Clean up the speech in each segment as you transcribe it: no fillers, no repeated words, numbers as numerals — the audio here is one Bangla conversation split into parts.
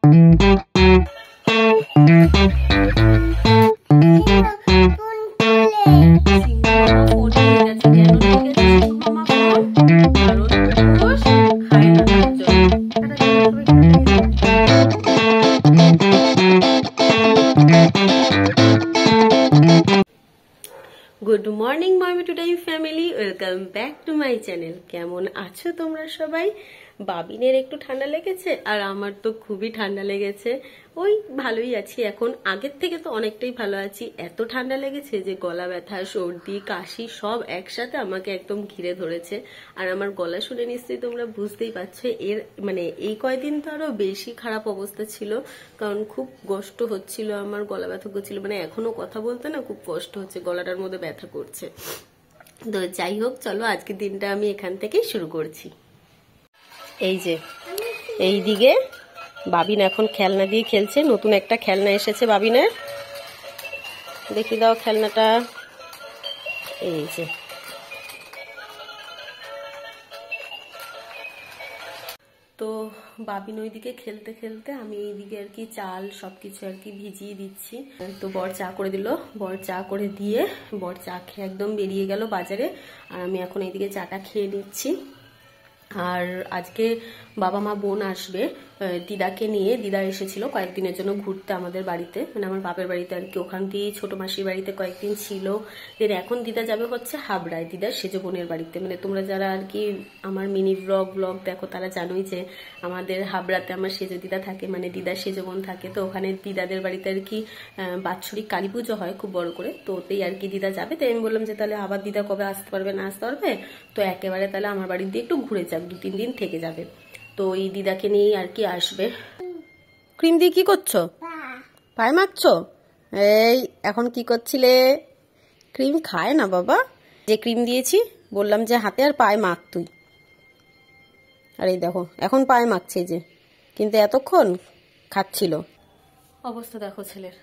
গুড মর্নিং মামি to time family, welcome back to my channel. কেমন আছো তোমরা সবাই? বাবিনের একটু ঠান্ডা লেগেছে আর আমার তো খুবই ঠান্ডা লেগেছে। ওই ভালোই আছি এখন, আগের থেকে তো অনেকটাই ভালো আছি। এত ঠান্ডা লেগেছে যে গলা ব্যথা, সর্দি, কাশি সব একসাথে আমাকে একদম ঘিরে ধরেছে। আর আমার গলা শুনে নিশ্চয়ই তোমরা বুঝতেই পারছো, এর মানে এই কয়দিন তো আরো বেশি খারাপ অবস্থা ছিল, কারণ খুব কষ্ট হচ্ছিল, আমার গলা ব্যথা করছিল, মানে এখনো কথা বলতে না খুব কষ্ট হচ্ছে, গলাটার মধ্যে ব্যথা করছে। তো যাই হোক, চলো আজকের দিনটা আমি এখান থেকেই শুরু করছি। এই যে এই দিকে বাবিন এখন খেলনা দিয়ে খেলছে, নতুন একটা খেলনা এসেছে বাবিনের, দেখি দাও খেলনাটা। এই যে তো বাবিন ওইদিকে খেলতে খেলতে আমি এইদিকে আর কি চাল সবকিছু আর কি ভিজিয়ে দিচ্ছি। তো বর চা করে দিল, বর চা করে দিয়ে বর চা খেয়ে একদম বেরিয়ে গেল বাজারে, আর আমি এখন এইদিকে চাটা খেয়ে নিচ্ছি। আর আজকে বাবা মা বোন আসবে দিদাকে নিয়ে। দিদা এসেছিল কয়েকদিনের জন্য ঘুরতে আমাদের বাড়িতে, মানে আমার বাপের বাড়িতে আর কি, ওখান দিয়ে ছোট মাসির বাড়িতে কয়েকদিন ছিল। দেন এখন দিদা যাবে হচ্ছে হাবড়ায়, দিদার সেজ বোনের বাড়িতে। মানে তোমরা যারা আর কি আমার মিনি ব্লগ দেখো তারা জানোই যে আমাদের হাবড়াতে আমার সেজ দিদা থাকে, মানে দিদার সেজ বোন থাকে। তো ওখানে দিদাদের বাড়িতে আর কি বাৎসরিক কালী পুজো হয় খুব বড় করে, তো ওতেই আর কি দিদা যাবে। তাই আমি বললাম যে তাহলে আবার দিদা কবে আসতে পারবে না আসতে পারবে, তো একেবারে তাহলে আমার বাড়ির দিয়ে একটু ঘুরে যাক, 2-3 দিন থেকে যাবে। তো এই দিদাকে নিয়েই আর কি আসবে। ক্রিম দিয়ে কি করছো? পায়ে মাখছো? এই এখন কি করছিলে? ক্রিম খায় না বাবা, যে ক্রিম দিয়েছি বললাম যে হাতে আর পায়ে মাখ তুই। আর এই দেখো এখন পায়ে মাখছে যে, কিন্তু এতক্ষণ খাচ্ছিল। অবস্থা দেখো ছেলের।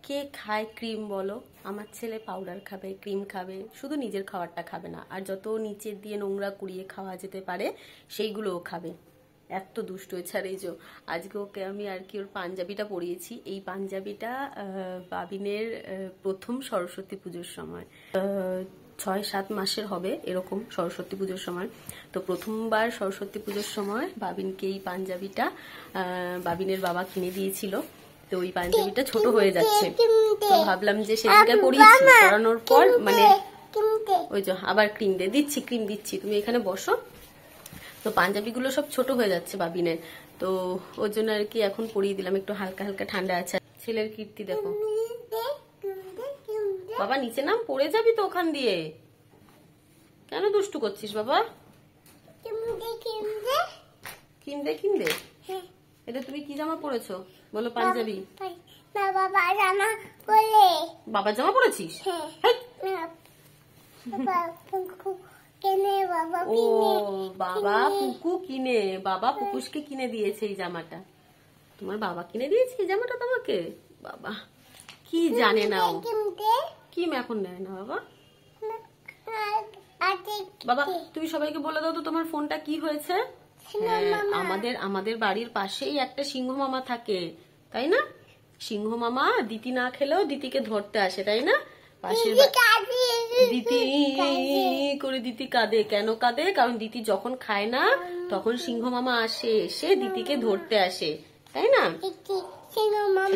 কে খায় ক্রিম বলো? আমার ছেলে পাউডার খাবে, ক্রিম খাবে, শুধু নিজের খাবারটা খাবে না, আর যত নিচের দিয়ে নোংরা কুড়িয়ে খাওয়া যেতে পারে সেইগুলোও খাবে। এত দুষ্ট হয়েছে। আর এই যে আজকে ওকে আমি আর কি ওর পাঞ্জাবিটা পরিয়েছি। এই পাঞ্জাবিটা বাবিনের প্রথম সরস্বতী পুজোর সময়, 6-7 মাসের হবে এরকম সরস্বতী পুজোর সময়। তো প্রথমবার সরস্বতী পুজোর সময় বাবিনকে এই পাঞ্জাবিটা বাবিনের বাবা কিনে দিয়েছিল। তো ওই পাঞ্জাবিটা ছোট হয়ে যাচ্ছে, তো ভাবলাম যে সেদিনকে পরিয়েছি, পরানোর পর মানে ওই যে আবার ক্রিম দিচ্ছি, ক্রিম দিচ্ছি, তুমি এখানে বসো। তো পাঞ্জাবিগুলো সব ছোট হয়ে যাচ্ছে বাবিনের, তো ওর জন্য আর কি এখন পরিয়ে দিলাম, একটু হালকা হালকা ঠান্ডা আছে। ছেলের কীর্তি দেখো। বাবা নিচে নাম, পড়ে যাবি তো ওখান দিয়ে। কেন দুষ্টু করছিস বাবা? কিনবে কিনবে। এটা তুমি কি জামা পরেছো বলো? পাঞ্জাবি। বাবার জামা পরেছিস? ও বাবা পুকু কিনে, বাবা পুকুশকে কিনে দিয়েছে এই জামাটা। তোমার বাবা কিনে দিয়েছে এই জামাটা তোমাকে? বাবা কি জানে না ও, কি এখন নেয় না বাবা। বাবা তুমি সবাইকে বলে দাও তো তোমার ফোনটা কি হয়েছে। আমাদের বাড়ির পাশেই একটা সিংহ মামা থাকে, তাই না? সিংহ মামা দিতি না খেলেও দিতিকে ধরতে আসে, তাই না? পাশের দিতি করে দিতি কাঁদে। কেন কাঁদে? কারণ দিতি যখন খায় না তখন সিংহ মামা আসে, এসে দিতিকে ধরতে আসে, তাই না?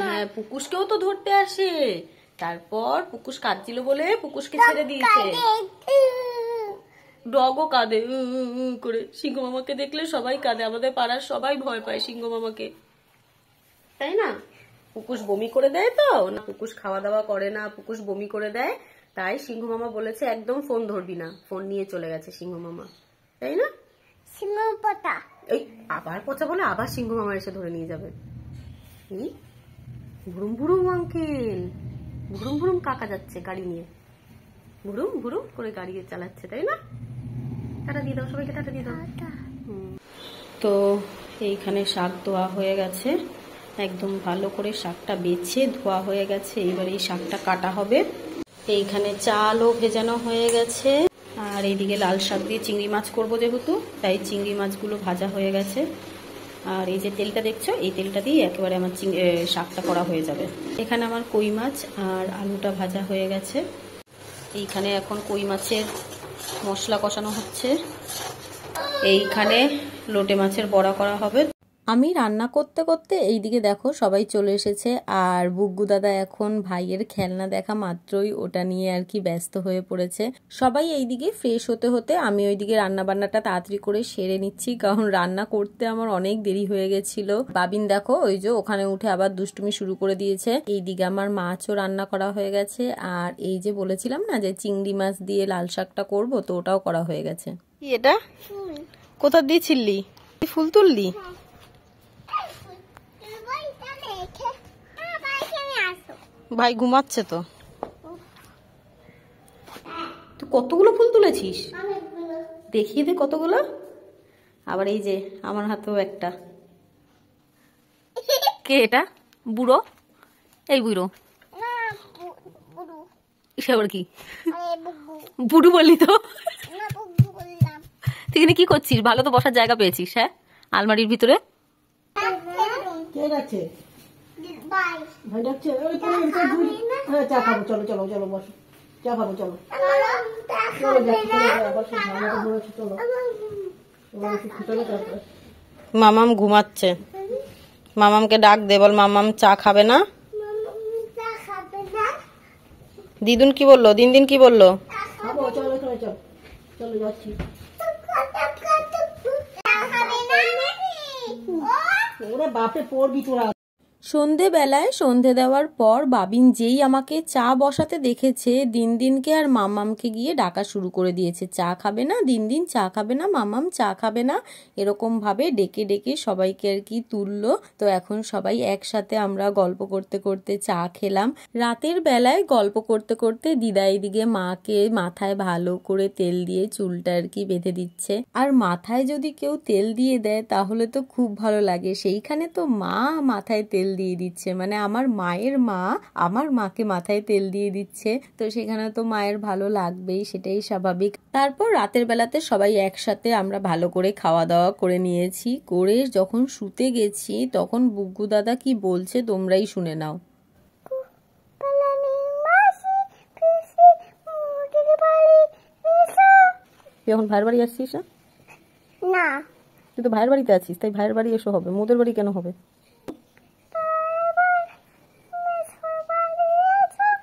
হ্যাঁ, পুকুশকেও তো ধরতে আসে। তারপর পুকুশ কাঁদছিল বলে পুকুশকে ছেড়ে দিয়েছে। ডগও কাঁদে করে, সিংহ মামাকে দেখলে সবাই কাঁদে, আমাদের পাড়ার সবাই ভয় পায় সিংহ মামাকে, তাই না? পুকুশ বমি করে দেয়, তো না পুকুশ খাওয়া দাওয়া করে না, পুকুশ বমি করে দেয়, তাই সিংহ মামা বলেছে একদম ফোন ধরবি না, ফোন নিয়ে চলে গেছে সিংহ মামা, তাই না? সিংহ পচা, এই আবার পচা বলে আবার সিংহ মামা এসে ধরে নিয়ে যাবে। ভুরুম ভুরুম আঙ্কেল, ভুরুম ভুরুম কাকা যাচ্ছে গাড়ি নিয়ে, ভুরুম ভুরুম করে গাড়ি চালাচ্ছে, তাই না? টাটা দিয়ে দাও সবাইকে, টাটা দিয়ে দাও। তো এইখানে শাক ধোয়া হয়ে গেছে, একদম ভালো করে শাকটা বেছে ধোয়া হয়ে গেছে। এইবার এই শাকটা কাটা হবে। এইখানে চালও ভেজানো হয়ে গেছে, আর এইদিকে লাল শাক দিয়ে চিংড়ি মাছ করবো যেহেতু, তাই চিংড়ি মাছগুলো ভাজা হয়ে গেছে। আর এই যে তেলটা দেখছো, এই তেলটা দিয়ে একেবারে আমার শাকটা করা হয়ে যাবে। এখানে আমার কই মাছ আর আলুটা ভাজা হয়ে গেছে। এইখানে এখন কই মাছের মশলা কষানো হচ্ছে, এইখানে লোটে মাছের বড়া করা হবে। আমি রান্না করতে করতে এইদিকে দেখো সবাই চলে এসেছে, আর বুগ্গু দাদা এখন ভাইয়ের খেলনা দেখা মাত্রই ওটা নিয়ে আর কি ব্যস্ত হয়ে পড়েছে। সবাই এইদিকে ফ্রেশ হতে হতে আমি ওইদিকে রান্না বান্নাটা তাড়াতাড়ি করে সেরে নিচ্ছি, কারণ রান্না করতে আমার অনেক দেরি হয়ে গেছিল। বাবিন দেখো ওই যে ওখানে উঠে আবার দুষ্টুমি শুরু করে দিয়েছে। এইদিকে আমার মাছও রান্না করা হয়ে গেছে, আর এই যে বলেছিলাম না যে চিংড়ি মাছ দিয়ে লাল শাকটা করবো, তো ওটাও করা হয়ে গেছে। কি এটা কোথা দিয়ে ছিললি? ফুল তুললি? ভাই ঘুমাচ্ছে তো। তুই কতগুলো ফুল তুলেছিস? দেখিয়ে দে কতগুলো। আবার এই যে আমার হাতেও একটা। কে এটা? বুড়ো? এই বুড়ো আবার কি বুড়ো বললি তো? তুই এখানে কি করছিস? ভালো তো বসার জায়গা পেয়েছিস। হ্যাঁ, আলমারির ভিতরে। চা খাবো, চলো চলো চলো বসো, চা খাবো চলো। মামাম ঘুমাচ্ছে, মামামকে ডাক দে, বল মামাম চা খাবে না। দিদুন কি বললো? দিন দিন কি বললো? বাপে পড়বি তোরা। সন্ধেবেলায় সন্ধে দেওয়ার পর বাবিন যেই আমাকে চা বসাতে দেখেছে, দিন দিনকে আর মামামকে গিয়ে ডাকা শুরু করে দিয়েছে। চা খাবে না দিন দিন, চা খাবে না মামাম, চা খাবে না, এরকম ভাবে ডেকে ডেকে সবাইকে আর কি তুললো। তো এখন সবাই একসাথে আমরা গল্প করতে করতে চা খেলাম। রাতের বেলায় গল্প করতে করতে দিদা এদিকে মাকে মাথায় ভালো করে তেল দিয়ে চুলটা আর কি বেঁধে দিচ্ছে। আর মাথায় যদি কেউ তেল দিয়ে দেয় তাহলে তো খুব ভালো লাগে। সেইখানে তো মা মাথায় তেল দিয়ে দিচ্ছে, মানে আমার মায়ের মা আমার মাকে মাথায় তেল দিয়ে দিচ্ছে, তো সেখানে তো মায়ের ভালো লাগবেই, সেটাই স্বাভাবিক। তারপর রাতের বেলাতে সবাই একসাথে আমরা ভালো করে খাওয়া দাওয়া করে নিয়েছি। করে যখন শুতে গেছি তখন বুগ্গু দাদা কি বলছে তোমরাই শুনে নাও। তুই এখন ভাইয়ের বাড়ি আসছিস না? তুই তো ভাইয়ের বাড়িতে আছিস, তাই ভাইয়ের বাড়ি এসো হবে, মোদের বাড়ি কেন হবে?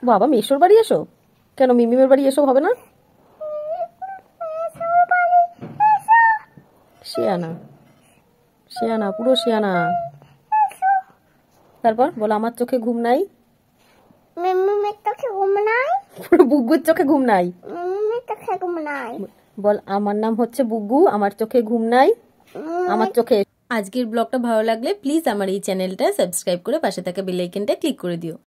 বাবা মেশোর বাড়ি এসো কেন? মিমিমের বাড়ি এসব হবে না? শিয়ানা শিয়ানা পুরো শিয়ানা। তারপর বল আমার চোখে ঘুম নাই, মিমিমের চোখে ঘুম নাই, পুরো বুগ্গুর চোখে ঘুম নাই, মিমিমের চোখে ঘুম নাই। বল আমার নাম হচ্ছে বুগ্গু, আমার চোখে ঘুম নাই, আমার চোখে। আজকের ব্লগটা ভালো লাগলে প্লিজ আমার এই চ্যানেলটা সাবস্ক্রাইব করে পাশে থাকা বেল আইকনটা ক্লিক করে দিও।